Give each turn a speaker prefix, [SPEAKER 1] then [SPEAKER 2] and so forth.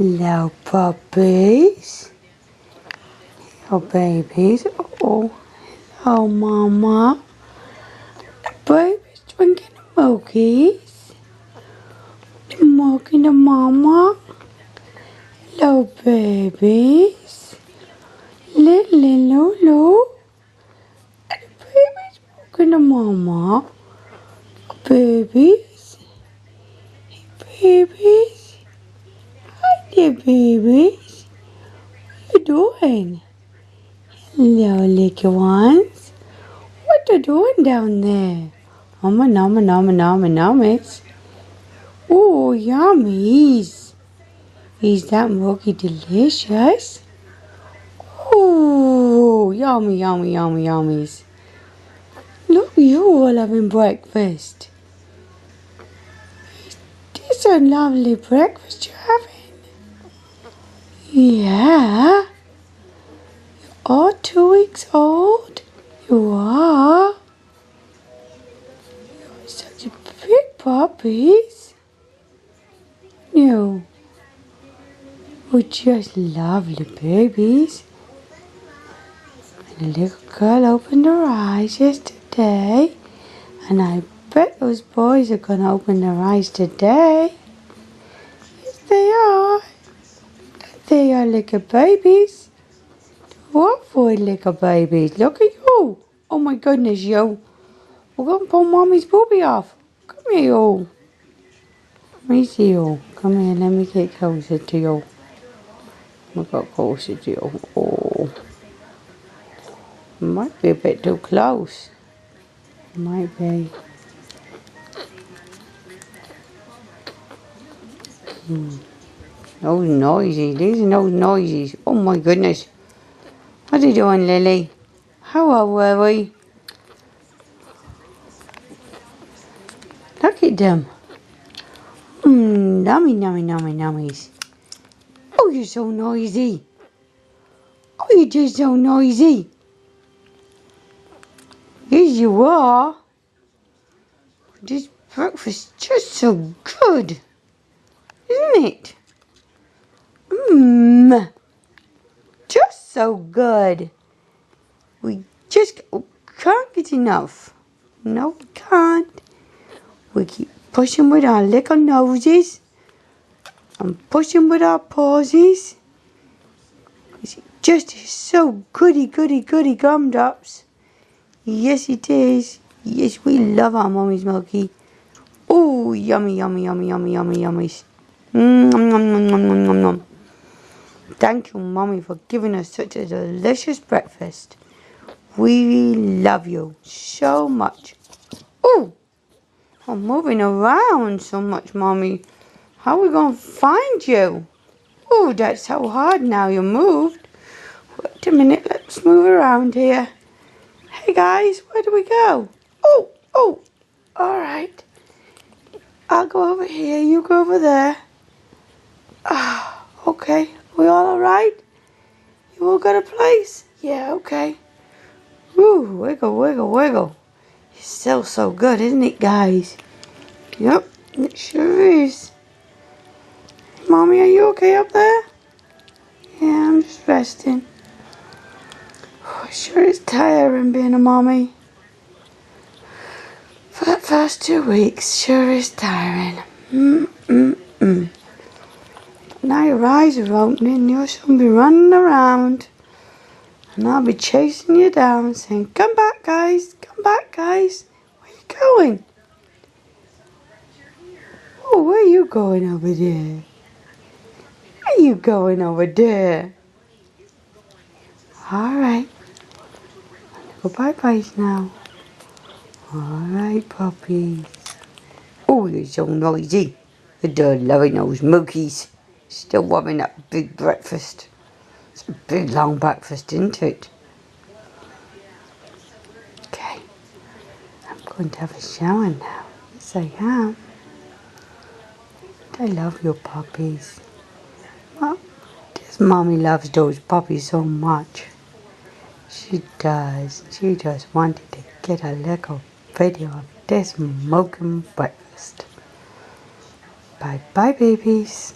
[SPEAKER 1] Hello, puppies. Hello, babies. Oh, hello, mama. The baby's drinking the milkies. Milking the mama. Hello, babies. Lily, Lulu. And the baby's milking the mama. Babies. Hey, babies. Hi there, babies. What are you doing? Hello, little ones. What are you doing down there? Nummies. Oh, yummies. Is that milky delicious? Oh, yummies. Look, you all having breakfast. This is a lovely breakfast you're having. Yeah. You're 2 weeks old. You are. You're such a big puppies. You. We're just lovely babies. And the little girl opened her eyes yesterday. And I bet those boys are going to open their eyes today. Yes, they are. They are little babies. What for little babies? Look at you. Oh my goodness, you. We're going to pull mommy's booby off. Come here, you. Let me see you. Come here, let me get closer to you. We'll go closer to you. Oh. Might be a bit too close. Might be. Those noisy. These are those noises. Oh my goodness. What are you doing, Lily? How old were we? Look at them. Nummies. Oh, you're so noisy. Oh, you're just so noisy. Yes, you are. This breakfast just so good, isn't it? Just so good. We just can't get enough. No, we can't. We keep pushing with our little noses and pushing with our pawsies. It's just so goody gumdrops. Yes, it is. Yes, we love our mommy's milky. Oh, yummies. Nom. Thank you, Mommy, for giving us such a delicious breakfast. We love you so much. Oh, I'm moving around so much, Mommy. How are we going to find you? Oh, that's so hard now you moved. Wait a minute, let's move around here. Hey, guys, where do we go? Oh, all right. I'll go over here, you go over there. Okay. We all right? You all got a place? Yeah, okay. Woo, wiggle. It's still so good, isn't it, guys? Yep, it sure is. Mommy, are you okay up there? Yeah, I'm just resting. Oh, it sure is tiring being a mommy. For that first 2 weeks, sure is tiring. Now your eyes are opening, you'll soon be running around. And I'll be chasing you down, saying, come back, guys. Where you going? Oh, where are you going over there? Where you going over there? All right. Go bye-byes now. All right, puppies. Oh, you're so noisy. They're loving those mookies. Still wanting that big breakfast. It's a big long breakfast, isn't it? Okay. I'm going to have a shower now. Yes, I am. I love your puppies. Well, this mommy loves those puppies so much. She does. She just wanted to get a little video of this smoking breakfast. Bye-bye, babies.